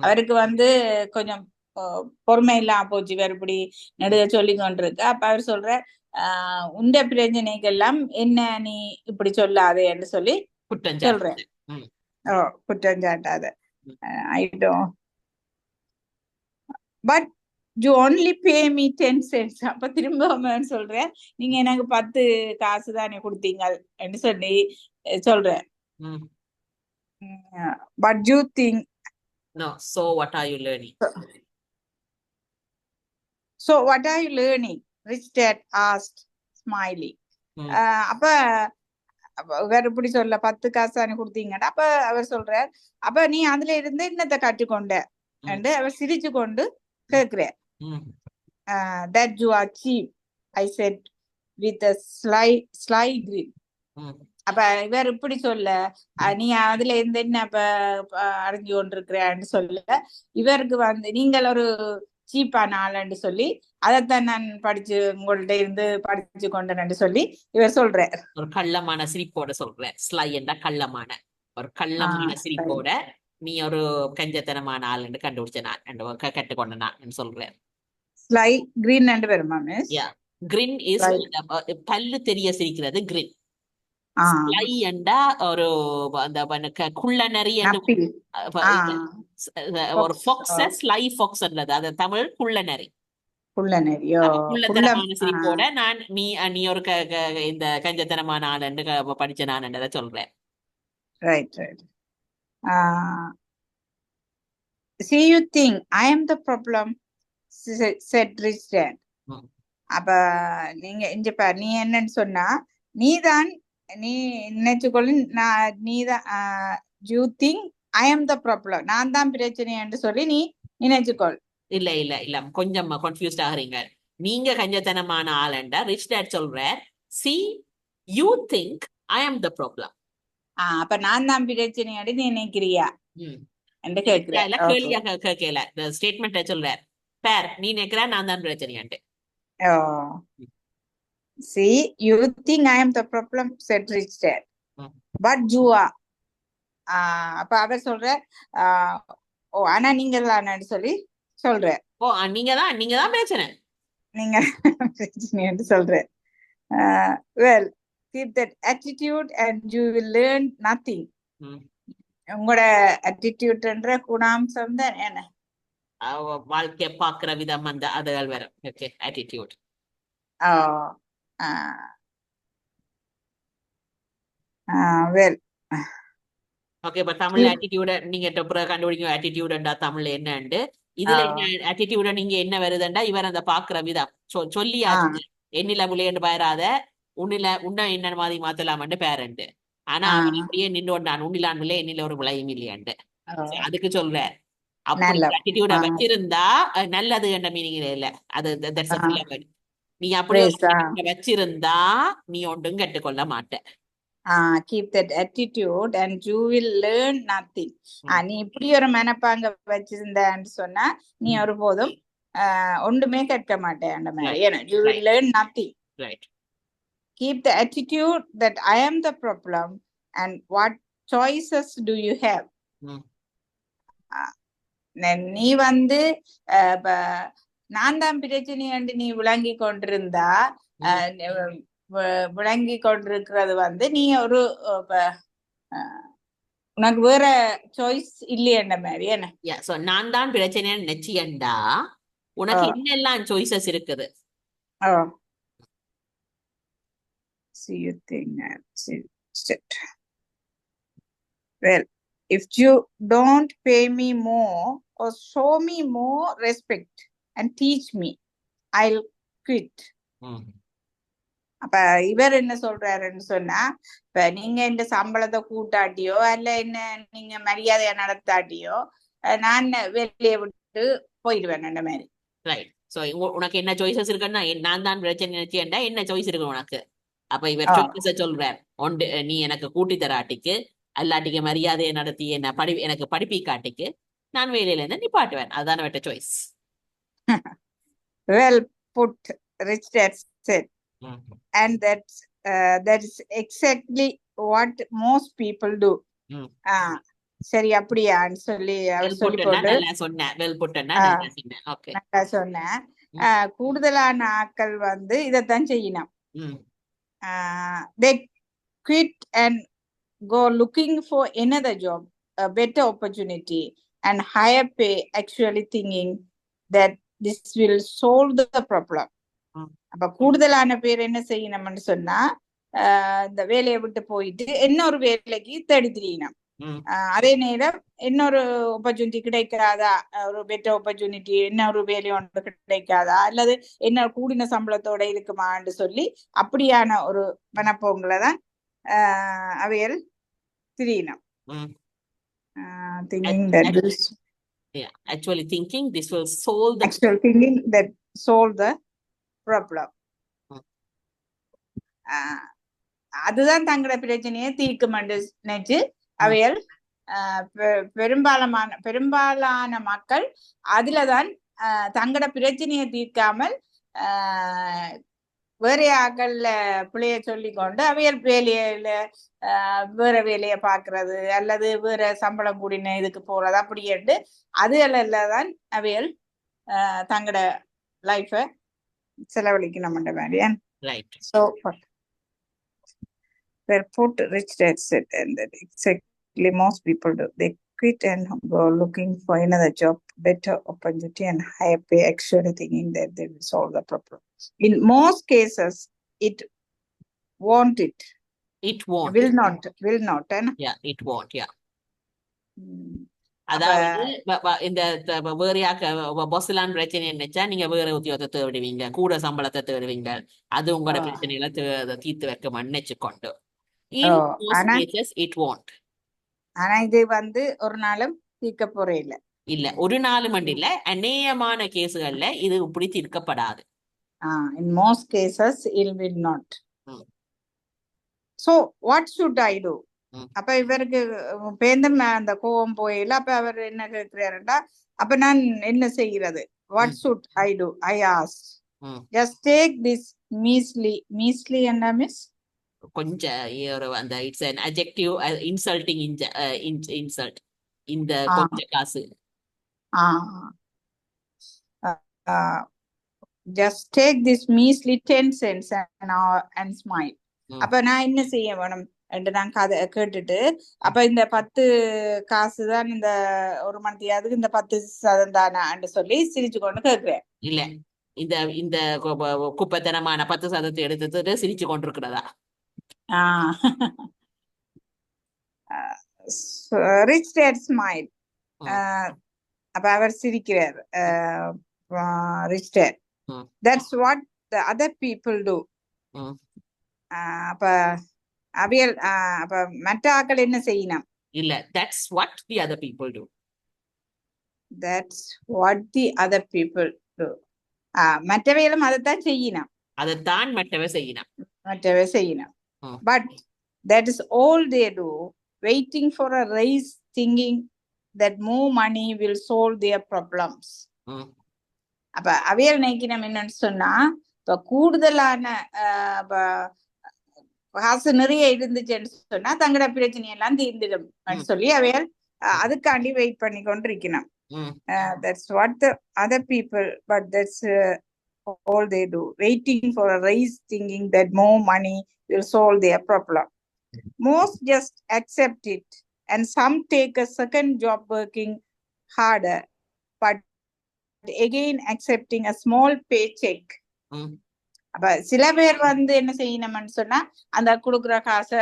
அவருக்கு வந்து கொஞ்சம் பொறுமை இல்லாம போச்சு, வேறு இப்படி நடுக சொல்லி கொண்டிருக்கு. அப்ப அவர் சொல்ற, உண்ட பிரச்சனைக்கெல்லாம் என்ன நீ இப்படி சொல்லாதே என்று சொல்லி சொல்றேன். குற்றம் சாட்டாத. I don't. But you only pay me 10 cents. அப்ப திரும்ப சொல்றேன், நீங்க எனக்கு 10 காசு தானே கொடுத்தீங்க என்று சொல்லி சொல்றேன். But you think. No, so what are you learning? So what are you learning? Rich Dad asked, smiling. அப்ப வேற இப்படி சொல்ல 10 காசானு கொடுத்தீங்கன்னா, அப்ப அவர் சொல்றார், அப்ப நீ அதுல இருந்து என்னத்தை கற்றுக்கொண்ட என்று அவர் சிரிச்சு கொண்டு கேட்கிறார். That you are cheap, I said with a sly grin. அப்ப இவர் இப்படி சொல்ல நீ அதுல இருந்து என்ன அறிஞ்சு கொண்டிருக்கிறான்னு சொல்ல இவருக்கு வந்து நீங்கள் ஒரு சீப்பான ஆளுன்னு சொல்லி அதைத்தான் நான் படிச்சு உங்கள்ட்ட இருந்து படிச்சு கொண்டேன்னு சொல்லி இவர் சொல்றார். ஒரு கள்ளமான சிரிப்போட சொல்ற ஸ்லை என்ற கள்ளமான ஒரு கள்ளமான சிரிப்போட நீ ஒரு கஞ்சத்தனமான ஆளுன்னு கண்டுபிடிச்ச நான் கட்டுக்கொண்ட நான் சொல்றேன். ஸ்லை கிரீன் ரெண்டு பேருமா மிஸ்? கிரின் இஸ் பல்லு தெரிய சிரிக்கிறது கிரின். ஸ்லை என்றா ஒரு அந்த குள்ளநரி ஒரு ஃபாக்ஸ் ஸ்லை ஃபாக்ஸ் அது தமிழ் குள்ளநரி. குள்ளத்தனமான சிரிப்போட நான் நீ ஒரு இந்த கஞ்சத்தனமான ஆளுன்னு படிச்ச நான் சொல்றேன். Right, right. See, you think I am the problem, said Rich Dad. அப்ப நீங்க இங்க பாரு, நீ என்னன்னு சொன்னா நீதான் நீ நினைச்சுக்கொள்ளு நீதான் you think I am the problem, நான் தான் பிரச்சனை என்று சொல்லி நீ நினைச்சுக்கொள். இல்ல இல்ல இல்ல கொஞ்சம் கன்ஃபியூஸ்ட் ஆகுறீங்க. நீங்க கஞ்சத்தனமான ஆளுண்டா ரிச் டேட் சொல்ற see you think I am the problem. அப்ப நான் தான் பிரச்சனை நீ நினைக்கிறியா என்று கேட்கிறேன். கேள்வியா கேட்கல ஸ்டேட்மெண்ட் சொல்ற பேர் நீ நினைக்கிற நான் தான் பிரச்சனையாண்டு. See, you think I am the problem, said Rich Dad. But you are. அப்ப அவர் சொல்ற ஆனா நீங்க தான் சொல்லி சொல்ற. நீங்க தான் பிரச்சனை. நீங்க பிரச்சனை சொல்ற. Well, keep that attitude and you will learn nothing. உங்களோட attitudeன்ற குணாம்சம் தான் என்ன? வாழ்க்கைய பாக்குற விதம் அந்த அதுகள் வரும். Okay, attitude. Well, ஓகே, இப்ப தமிழ் attitude நீங்க கண்டுபிடிக்கும் attitudeண்டா தமிழ் என்னண்டு. இதுல attitude நீங்க என்ன வருதுண்டா இவர் அந்த பாக்குற விதம் சொல்லியாச்சு. எண்ணில விளையாண்டு பயராத உன்ன என்ன மாதிரி மாத்தலாமண்டு பேரண்டு. ஆனா அவன் அப்படியே நின்று உன்னிலான் விளைய எண்ணில ஒரு விளையும் இல்லையாண்டு அதுக்கு சொல்ற. அப்படி attitude வச்சிருந்தா நல்லது என்ற மீனிங் இல்ல. அது நீ அப்படி வச்சிருந்தா நீ ஒன்றும் கற்றுக்கொள்ள மாட்ட. keep that attitude and you will learn nothing. நீ இப்படி ஒரு மனப்பாங்க வச்சிருந்தன்னு சொன்னா நீ ஒருபோதும் ஒன்றுமே கற்க மாட்டேன். You will learn nothing. Right. Keep the attitude that I am the problem and what choices do you have? நீ வந்து நான் தான் பிரச்சனை நீ விளங்கி கொண்டிருந்தா விளங்கி கொண்டிருக்கிறது வந்து நீ ஒரு உனக்கு வேற சாய்ஸ் இல்லையன்ற மாதிரி என்ன? நான் தான் பிரச்சனை நிச்சயம்டா உனக்கு என்னெல்லாம் சாய்ஸஸ் இருக்குது. See you think well, if you don't pay me more or show me more respect and teach me, I'll quit. அப்ப இவர் என்ன சொல்றாருன்னு சொன்னா இப்ப நீங்க இந்த சம்பளத்தை கூட்டாட்டியோ அல்ல என்ன நீங்க மரியாதையா நடத்தாட்டியோ நான் வெளியே விட்டு போயிடுவேன் அந்த மாதிரி. ரைட். சோ உனக்கு என்ன சாய்ஸஸ் இருக்குன்னா நான் தான் பிரச்சனை நினைச்சேன்டா என்ன சாய்ஸ் இருக்கு உனக்கு? அப்ப இவர் சாய்ஸ சொல்றார். ஒன்று நீ எனக்கு கூட்டி தராட்டிக்கு அல்லாட்டிக்கு மரியாதையை நடத்தி என்ன எனக்கு படிப்பிக்காட்டிக்கு நான் வேலையில இருந்து நிப்பாட்டுவேன். அதுதான் வெட்ட choice. Well put, Rich Dad said. And that is exactly what most people do. சரி அப்படியான்னு சொல்லி அவர் சொல்லி போட்டு சொன்னேன். கூடுதலான ஆட்கள் வந்து இதத்தான் செய்யணும். They quit and go looking for another job, a better opportunity and higher pay, actually thinking that this will solve the problem. அப்ப கூடுதலான பேர் என்ன செய்யணும்னு சொன்னா இந்த வேலையை விட்டு போயிட்டு இன்னொரு வேலைக்கு தேடி திரியணும். அதே நேரம் இன்னொரு ஆப்பர்ச்சுனிட்டி கிடைக்காதா, ஒரு பெட்டர் ஆப்பர்ச்சுனிட்டி இன்னொரு வேலை ஒன்று கிடைக்காதா அல்லது என்ன கூடின சம்பளத்தோட இருக்குமான்னு சொல்லி அப்படியான ஒரு மனப்போங்களை தான் அவையல் திரியணும். Thinking that this will solve the thinking that solve the problem. அதுதான் தங்களோட பிரச்சனையை தீர்க்கும் என்று நினைச்சு அவைகள் பெரும்பாலான மக்கள் அதுலதான் தங்களோட பிரச்சனையை தீர்க்காமல் வேற ஆக்கள்ல பிள்ளைய சொல்லி கொண்டு அவையல் வேலையில வேற வேலையை பாக்குறது அல்லது வேற சம்பளம் கூடின இதுக்கு போறது அப்படின்ட்டு அதுதான் அவையல் தங்களோட லைஃப செலவழிக்கணும் மாதிரியா. Right. So were put rich dad said, and that exactly most people do. They quit and go looking for another job, better opportunity and higher pay, actually thinking that they will solve the problem. In most cases, it won't. It won't. Will not. And Yeah, it won't. Yeah. அப்ப அதாவது இந்த வேறையாக்க பொஸ்லான் பிரச்சனை நினைச்சா நீங்க வேற உத்தியோகத்தை தேடுவீங்க, கூட சம்பளத்தை தேடுவீங்க, அது உங்களோட பிரச்சனையில தீர்த்து வைக்க நினைச்சுக்கொண்டு. In most cases, it won't. ஆனா இது வந்து ஒரு நாளும் தீர்க்க போறே இல்ல ஒரு நாளும் இல்ல, அநேகமான கேசுகள்ல இது இப்படி தீர்க்கப்படாது. In most cases it will not. So what should I do? அப்ப இவருக்கு பேந்தம் அந்த கோவம் போயில அப்ப அவர் என்ன கேட்கிறாருண்டா, அப்ப நான் என்ன செய்கிறது? What should I do? I asked. Just take this measly என்ன மிஸ் கொஞ்சம் அந்த it's an adjective insulting insult. இந்த கொஞ்ச காசு. Just take this measly 10 cents and smile. அப்ப நான் என்ன செய்ய வேணும் என்று நான் கேட்டுட்டு, அப்ப இந்த 10 காசு தான் இந்த ஒரு மணித்தியாவது இந்த 10% தானு சொல்லி சிரிச்சு கொண்டு கேட்கிறேன். இல்ல இந்த குப்பத்தனமான 10% எடுத்துட்டு சிரிச்சு கொண்டிருக்கிறதா? Rich dad smile. அப்ப அவர் சிரிக்கிறார். Rich dad. That's what the other people do. அப்ப அவியல் அப்ப மற்ற ஆக்கள் என்ன செய்யணும்? இல்ல, that's what the other people do. That's what the other people do. மற்றவைகளும் அதைத்தான் செய்யணும். அதைத்தான் மற்றவை செய்யணும். But that is all they do, waiting for a raise, thinking that more money will solve their problems. அப்ப அவியல் நினைக்கணும் என்னன்னு சொன்னா, இப்ப கூடுதலான காசு நிறைய இருந்துச்சுன்னு சொன்னா தங்களோட பிரச்சனையெல்லாம் தீர்ந்துடும் சொல்லி அவையால் அதுக்காண்டி வெயிட் பண்ணி கொண்டிருக்கணும். That's what the other people, but that's all they do, waiting for a raise, thinking that more money will solve their problem. Most just accept it, and some take a second job working harder, but again accepting a small paycheck. அப்ப சில பேர் வந்து என்ன செய்யணும்னு சொன்னா அந்த கொடுக்குற காசை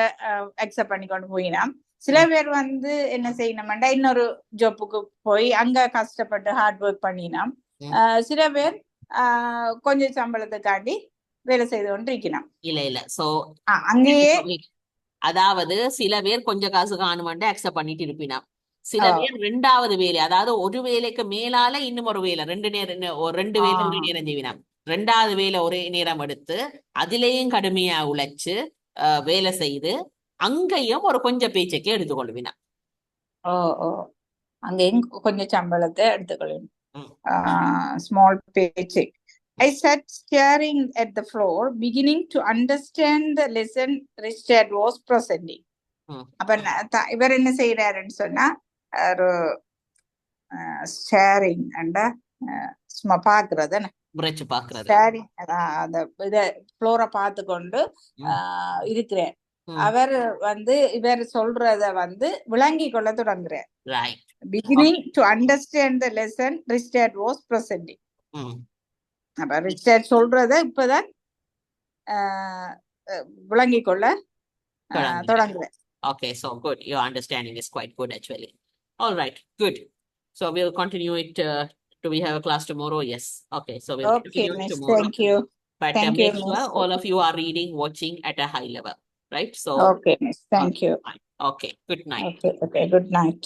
அக்செப்ட் பண்ணி கொண்டு போயினோம். சில பேர் வந்து என்ன செய்யணும்டா இன்னொரு ஜாப்புக்கு போய் அங்க கஷ்டப்பட்டு ஹார்ட் ஒர்க் பண்ணினோம். சில பேர் கொஞ்சம் சம்பளத்துக்காண்டி வேலை செய்து கொண்டு இருக்கணும். இல்ல சோ அங்கேயே அதாவது சில பேர் கொஞ்சம் காசு காணுமெண்டு அக்செப்ட் பண்ணிட்டு இருப்பினா, சில பேர் ரெண்டாவது வேலை, அதாவது ஒரு வேலைக்கு மேலால இன்னும் ஒரு வேலை, ரெண்டு வேலை ஒரு நேரம் செய்வினாம், ரெண்டாவது வேலை ஒரே நேரம் எடுத்து அதிலேயும் கடுமையா உழைச்சு வேலை செய்து அங்கேயும் ஒரு கொஞ்சம் பேச்சைக்கே எடுத்துக்கொள்வினா. அங்கேயும் கொஞ்சம் சம்பளத்தை எடுத்துக்கொள்ளும். Small paycheque. I sat staring at the floor, beginning to understand the lesson Rich Dad was presenting. அப்ப இவர் என்ன செய்யறாருன்னு சொன்னா, ஒரு ஸ்டாரிங் அண்ட சும்மா பாக்குறது அந்த இத ஃப்ளோரை பார்த்து கொண்டு இருக்கிறேன். அவர் வந்து இவர் சொல்றத வந்து விளங்கி கொள்ள தொடங்குறார். Beginning to understand the lesson Rich Dad was presenting. அப்ப Rich Dad சொல்றத இப்பதான் விளங்கி கொள்ள தொடங்குறார். Okay, so good. Your understanding is quite good actually. All right, good. So we'll continue it. Do we have a class tomorrow? Yes. Okay, so we'll continue it tomorrow. Thank you. But make sure all of you are reading, watching at a high level, right? So okay, miss. Thank you. Okay, good night. Okay, good night.